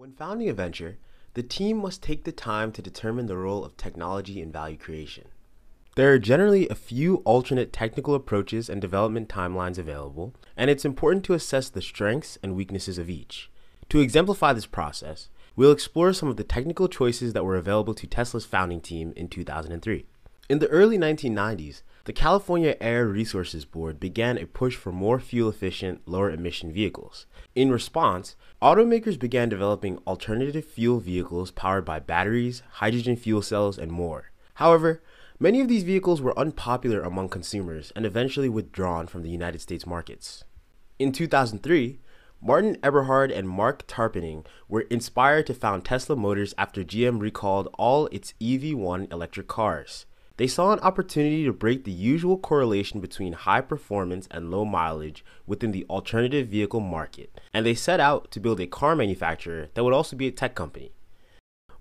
When founding a venture, the team must take the time to determine the role of technology in value creation. There are generally a few alternate technical approaches and development timelines available, and it's important to assess the strengths and weaknesses of each. To exemplify this process, we'll explore some of the technical choices that were available to Tesla's founding team in 2003. In the early 1990s, the California Air Resources Board began a push for more fuel-efficient, lower-emission vehicles. In response, automakers began developing alternative fuel vehicles powered by batteries, hydrogen fuel cells, and more. However, many of these vehicles were unpopular among consumers and eventually withdrawn from the United States markets. In 2003, Martin Eberhard and Mark Tarpenning were inspired to found Tesla Motors after GM recalled all its EV1 electric cars. They saw an opportunity to break the usual correlation between high performance and low mileage within the alternative vehicle market, and they set out to build a car manufacturer that would also be a tech company.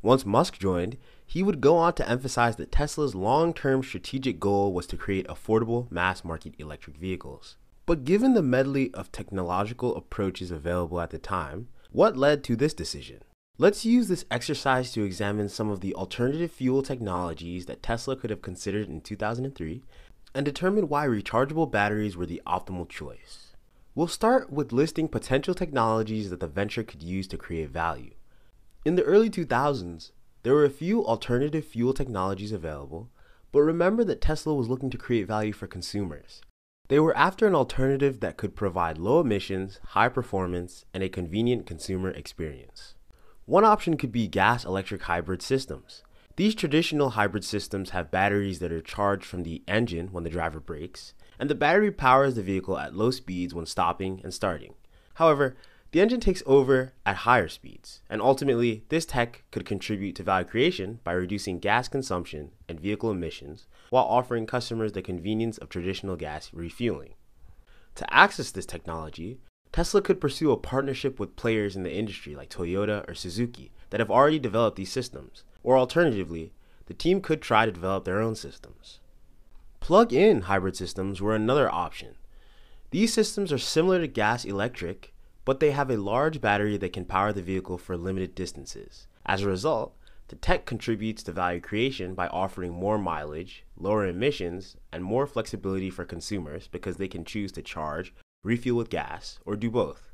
Once Musk joined, he would go on to emphasize that Tesla's long-term strategic goal was to create affordable mass-market electric vehicles. But given the medley of technological approaches available at the time, what led to this decision? Let's use this exercise to examine some of the alternative fuel technologies that Tesla could have considered in 2003 and determine why rechargeable batteries were the optimal choice. We'll start with listing potential technologies that the venture could use to create value. In the early 2000s, there were a few alternative fuel technologies available, but remember that Tesla was looking to create value for consumers. They were after an alternative that could provide low emissions, high performance, and a convenient consumer experience. One option could be gas-electric hybrid systems. These traditional hybrid systems have batteries that are charged from the engine when the driver brakes, and the battery powers the vehicle at low speeds when stopping and starting. However, the engine takes over at higher speeds, and ultimately, this tech could contribute to value creation by reducing gas consumption and vehicle emissions while offering customers the convenience of traditional gas refueling. To access this technology, Tesla could pursue a partnership with players in the industry like Toyota or Suzuki that have already developed these systems, or alternatively, the team could try to develop their own systems. Plug-in hybrid systems were another option. These systems are similar to gas-electric, but they have a large battery that can power the vehicle for limited distances. As a result, the tech contributes to value creation by offering more mileage, lower emissions, and more flexibility for consumers because they can choose to charge, refuel with gas, or do both.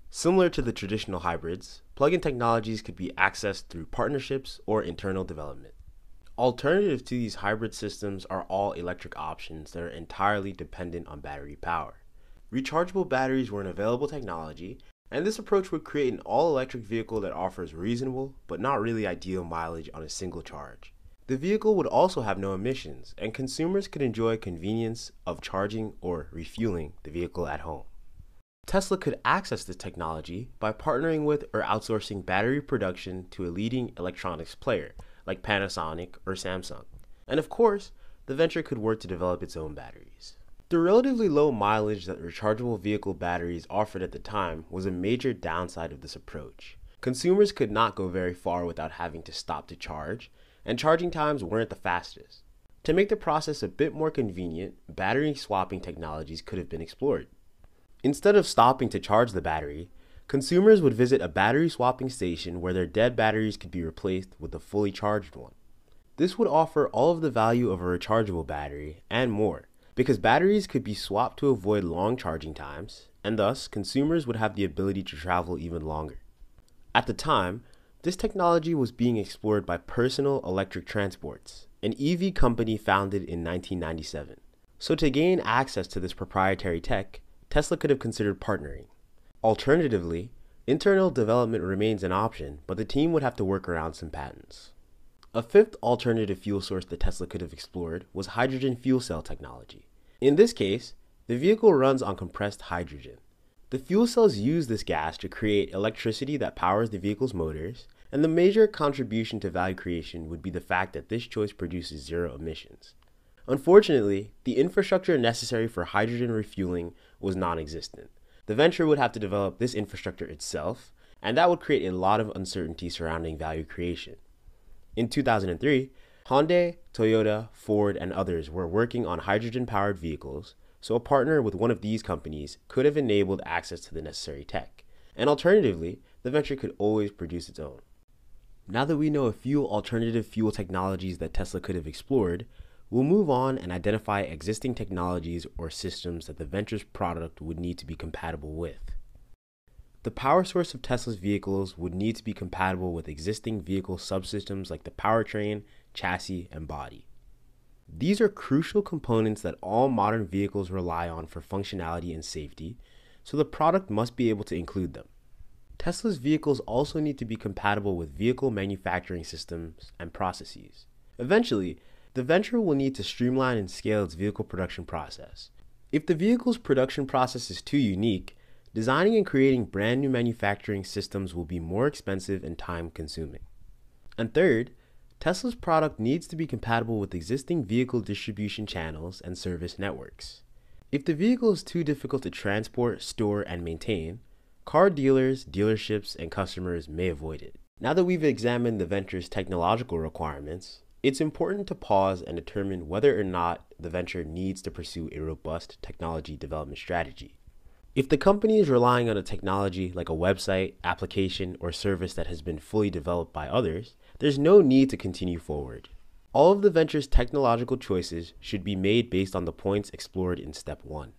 Similar to the traditional hybrids, plug-in technologies could be accessed through partnerships or internal development. Alternatives to these hybrid systems are all electric options that are entirely dependent on battery power. Rechargeable batteries were an available technology, and this approach would create an all-electric vehicle that offers reasonable but not really ideal mileage on a single charge. The vehicle would also have no emissions, and consumers could enjoy convenience of charging or refueling the vehicle at home. Tesla could access this technology by partnering with or outsourcing battery production to a leading electronics player like Panasonic or Samsung. And of course, the venture could work to develop its own batteries. The relatively low mileage that rechargeable vehicle batteries offered at the time was a major downside of this approach. Consumers could not go very far without having to stop to charge, and charging times weren't the fastest. To make the process a bit more convenient, battery swapping technologies could have been explored. Instead of stopping to charge the battery, consumers would visit a battery swapping station where their dead batteries could be replaced with a fully charged one. This would offer all of the value of a rechargeable battery and more, because batteries could be swapped to avoid long charging times, and thus consumers would have the ability to travel even longer. At the time, this technology was being explored by Personal Electric Transports, an EV company founded in 1997. So to gain access to this proprietary tech, Tesla could have considered partnering. Alternatively, internal development remains an option, but the team would have to work around some patents. A fifth alternative fuel source that Tesla could have explored was hydrogen fuel cell technology. In this case, the vehicle runs on compressed hydrogen. The fuel cells use this gas to create electricity that powers the vehicle's motors, and the major contribution to value creation would be the fact that this choice produces zero emissions. Unfortunately, the infrastructure necessary for hydrogen refueling was non-existent. The venture would have to develop this infrastructure itself, and that would create a lot of uncertainty surrounding value creation. In 2003, Hyundai, Toyota, Ford, and others were working on hydrogen-powered vehicles, so a partner with one of these companies could have enabled access to the necessary tech. And alternatively, the venture could always produce its own. Now that we know a few alternative fuel technologies that Tesla could have explored, we'll move on and identify existing technologies or systems that the venture's product would need to be compatible with. The power source of Tesla's vehicles would need to be compatible with existing vehicle subsystems like the powertrain, chassis, and body. These are crucial components that all modern vehicles rely on for functionality and safety, so the product must be able to include them. Tesla's vehicles also need to be compatible with vehicle manufacturing systems and processes. Eventually, the venture will need to streamline and scale its vehicle production process. If the vehicle's production process is too unique, designing and creating brand new manufacturing systems will be more expensive and time-consuming. And third, Tesla's product needs to be compatible with existing vehicle distribution channels and service networks. If the vehicle is too difficult to transport, store, and maintain, car dealers, dealerships, and customers may avoid it. Now that we've examined the venture's technological requirements, it's important to pause and determine whether or not the venture needs to pursue a robust technology development strategy. If the company is relying on a technology like a website, application, or service that has been fully developed by others, there's no need to continue forward. All of the venture's technological choices should be made based on the points explored in Step 1.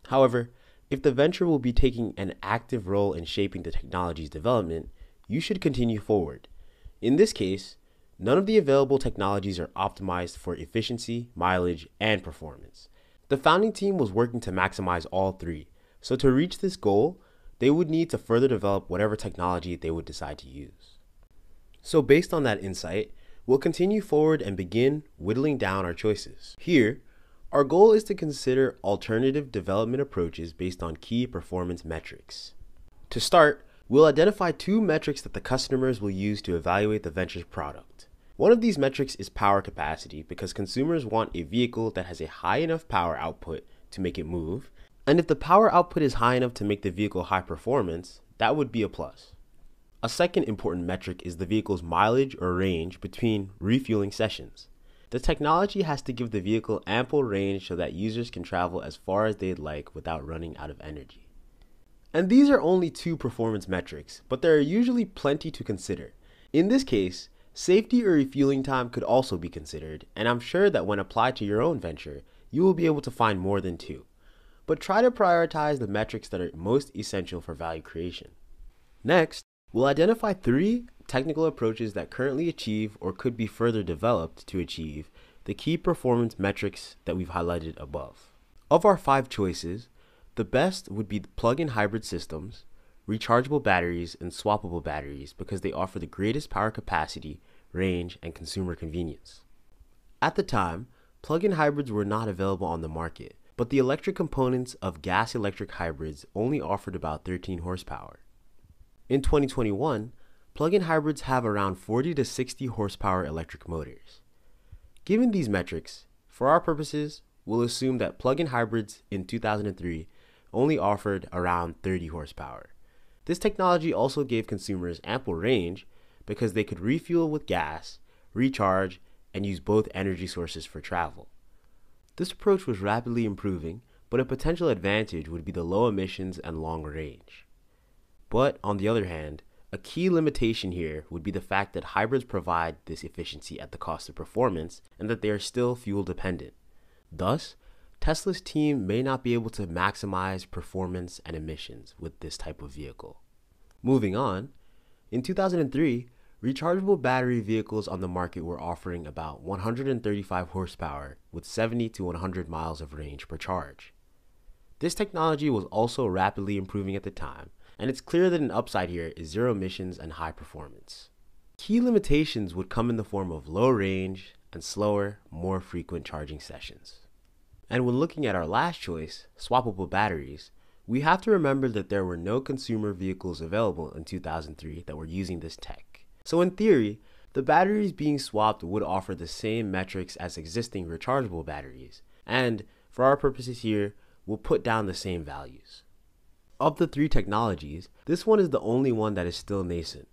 However, if the venture will be taking an active role in shaping the technology's development, you should continue forward. In this case, none of the available technologies are optimized for efficiency, mileage, and performance. The founding team was working to maximize all three, so to reach this goal, they would need to further develop whatever technology they would decide to use. So based on that insight, we'll continue forward and begin whittling down our choices. Here, our goal is to consider alternative development approaches based on key performance metrics. To start, we'll identify two metrics that the customers will use to evaluate the venture's product. One of these metrics is power capacity, because consumers want a vehicle that has a high enough power output to make it move, and if the power output is high enough to make the vehicle high performance, that would be a plus. A second important metric is the vehicle's mileage or range between refueling sessions. The technology has to give the vehicle ample range so that users can travel as far as they'd like without running out of energy. And these are only two performance metrics, but there are usually plenty to consider. In this case, safety or refueling time could also be considered, and I'm sure that when applied to your own venture, you will be able to find more than two. But try to prioritize the metrics that are most essential for value creation. Next, we'll identify three technical approaches that currently achieve or could be further developed to achieve the key performance metrics that we've highlighted above. Of our 5 choices, the best would be plug-in hybrid systems, rechargeable batteries, and swappable batteries because they offer the greatest power capacity, range, and consumer convenience. At the time, plug-in hybrids were not available on the market, but the electric components of gas-electric hybrids only offered about 13 horsepower. In 2021, plug-in hybrids have around 40 to 60 horsepower electric motors. Given these metrics, for our purposes, we'll assume that plug-in hybrids in 2003 only offered around 30 horsepower. This technology also gave consumers ample range because they could refuel with gas, recharge, and use both energy sources for travel. This approach was rapidly improving, but a potential advantage would be the low emissions and long range. But on the other hand, a key limitation here would be the fact that hybrids provide this efficiency at the cost of performance and that they are still fuel dependent. Thus, Tesla's team may not be able to maximize performance and emissions with this type of vehicle. Moving on, in 2003, rechargeable battery vehicles on the market were offering about 135 horsepower with 70 to 100 miles of range per charge. This technology was also rapidly improving at the time, and it's clear that an upside here is zero emissions and high performance. Key limitations would come in the form of low range and slower, more frequent charging sessions. And when looking at our last choice, swappable batteries, we have to remember that there were no consumer vehicles available in 2003 that were using this tech. So in theory, the batteries being swapped would offer the same metrics as existing rechargeable batteries, and for our purposes here, we'll put down the same values. Of the 3 technologies, this one is the only one that is still nascent.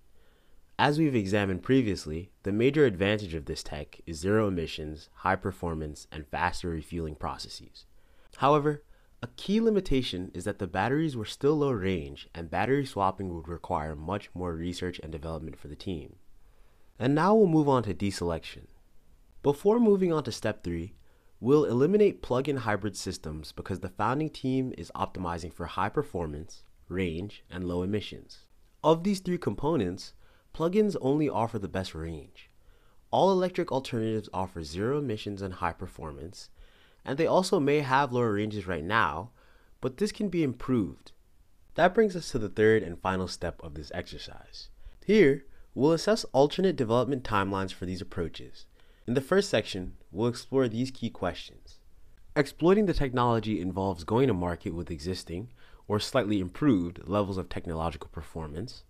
As we've examined previously, the major advantage of this tech is zero emissions, high performance, and faster refueling processes. However, a A key limitation is that the batteries were still low range and battery swapping would require much more research and development for the team. And now we'll move on to deselection. Before moving on to step 3, we'll eliminate plug-in hybrid systems because the founding team is optimizing for high performance, range, and low emissions. Of these 3 components, plug-ins only offer the best range. All electric alternatives offer zero emissions and high performance, and they also may have lower ranges right now, but this can be improved. That brings us to the third and final step of this exercise. Here, we'll assess alternate development timelines for these approaches. In the first section, we'll explore these key questions. Exploiting the technology involves going to market with existing or slightly improved levels of technological performance,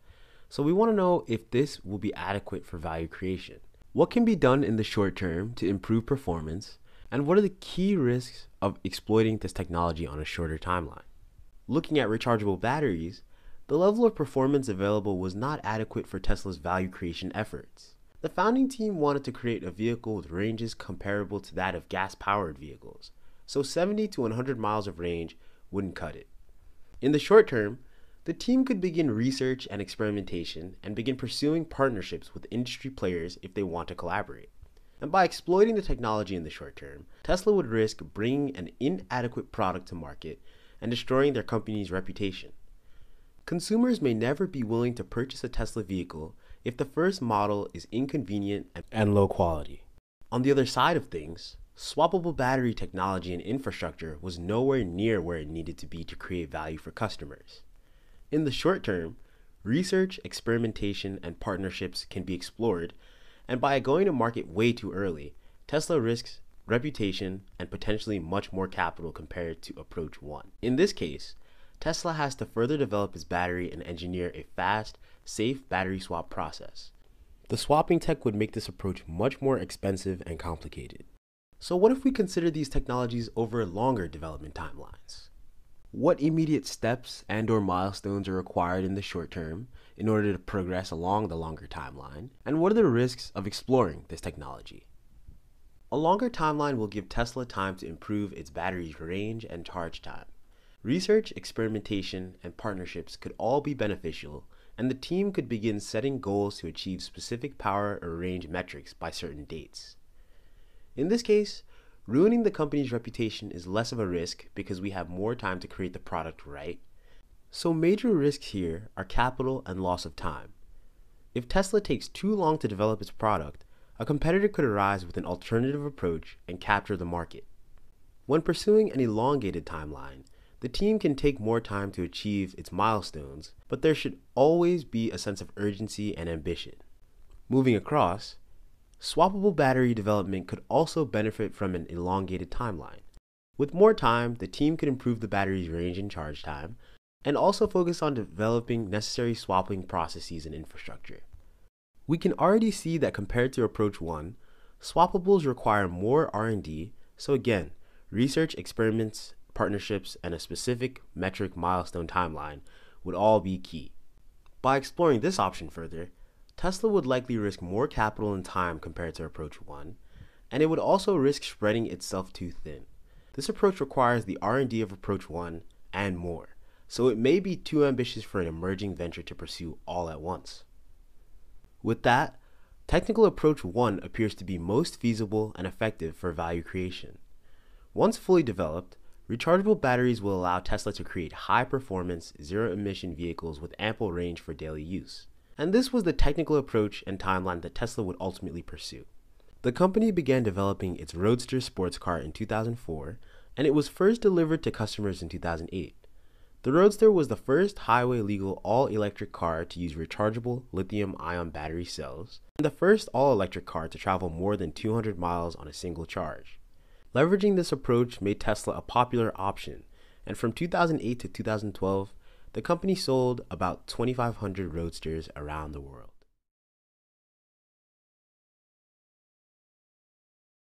so we want to know if this will be adequate for value creation. What can be done in the short term to improve performance, and what are the key risks of exploiting this technology on a shorter timeline? Looking at rechargeable batteries, the level of performance available was not adequate for Tesla's value creation efforts. The founding team wanted to create a vehicle with ranges comparable to that of gas-powered vehicles, so 70 to 100 miles of range wouldn't cut it. In the short term, the team could begin research and experimentation and begin pursuing partnerships with industry players if they want to collaborate. And by exploiting the technology in the short term, Tesla would risk bringing an inadequate product to market and destroying their company's reputation. Consumers may never be willing to purchase a Tesla vehicle if the first model is inconvenient and low quality. On the other side of things, swappable battery technology and infrastructure was nowhere near where it needed to be to create value for customers. In the short term, research, experimentation, and partnerships can be explored, and by going to market way too early, Tesla risks reputation and potentially much more capital compared to approach 1. In this case, Tesla has to further develop its battery and engineer a fast, safe battery swap process. The swapping tech would make this approach much more expensive and complicated. So what if we consider these technologies over longer development timelines? What immediate steps and/or milestones are required in the short term in order to progress along the longer timeline? And what are the risks of exploring this technology? A longer timeline will give Tesla time to improve its battery's range and charge time. Research, experimentation, and partnerships could all be beneficial, and the team could begin setting goals to achieve specific power or range metrics by certain dates. In this case, ruining the company's reputation is less of a risk because we have more time to create the product right. So major risks here are capital and loss of time. If Tesla takes too long to develop its product, a competitor could arise with an alternative approach and capture the market. When pursuing an elongated timeline, the team can take more time to achieve its milestones, but there should always be a sense of urgency and ambition. Moving across, swappable battery development could also benefit from an elongated timeline. With more time, the team could improve the battery's range and charge time, and also focus on developing necessary swapping processes and infrastructure. We can already see that compared to approach 1, swappables require more R&D, so again, research, experiments, partnerships, and a specific metric milestone timeline would all be key. By exploring this option further, Tesla would likely risk more capital and time compared to approach 1, and it would also risk spreading itself too thin. This approach requires the R&D of approach 1 and more, so it may be too ambitious for an emerging venture to pursue all at once. With that, technical approach 1 appears to be most feasible and effective for value creation. Once fully developed, rechargeable batteries will allow Tesla to create high-performance, zero-emission vehicles with ample range for daily use. And this was the technical approach and timeline that Tesla would ultimately pursue. The company began developing its Roadster sports car in 2004, and it was first delivered to customers in 2008. The Roadster was the first highway-legal all-electric car to use rechargeable lithium-ion battery cells, and the first all-electric car to travel more than 200 miles on a single charge. Leveraging this approach made Tesla a popular option, and from 2008 to 2012, the company sold about 2,500 Roadsters around the world.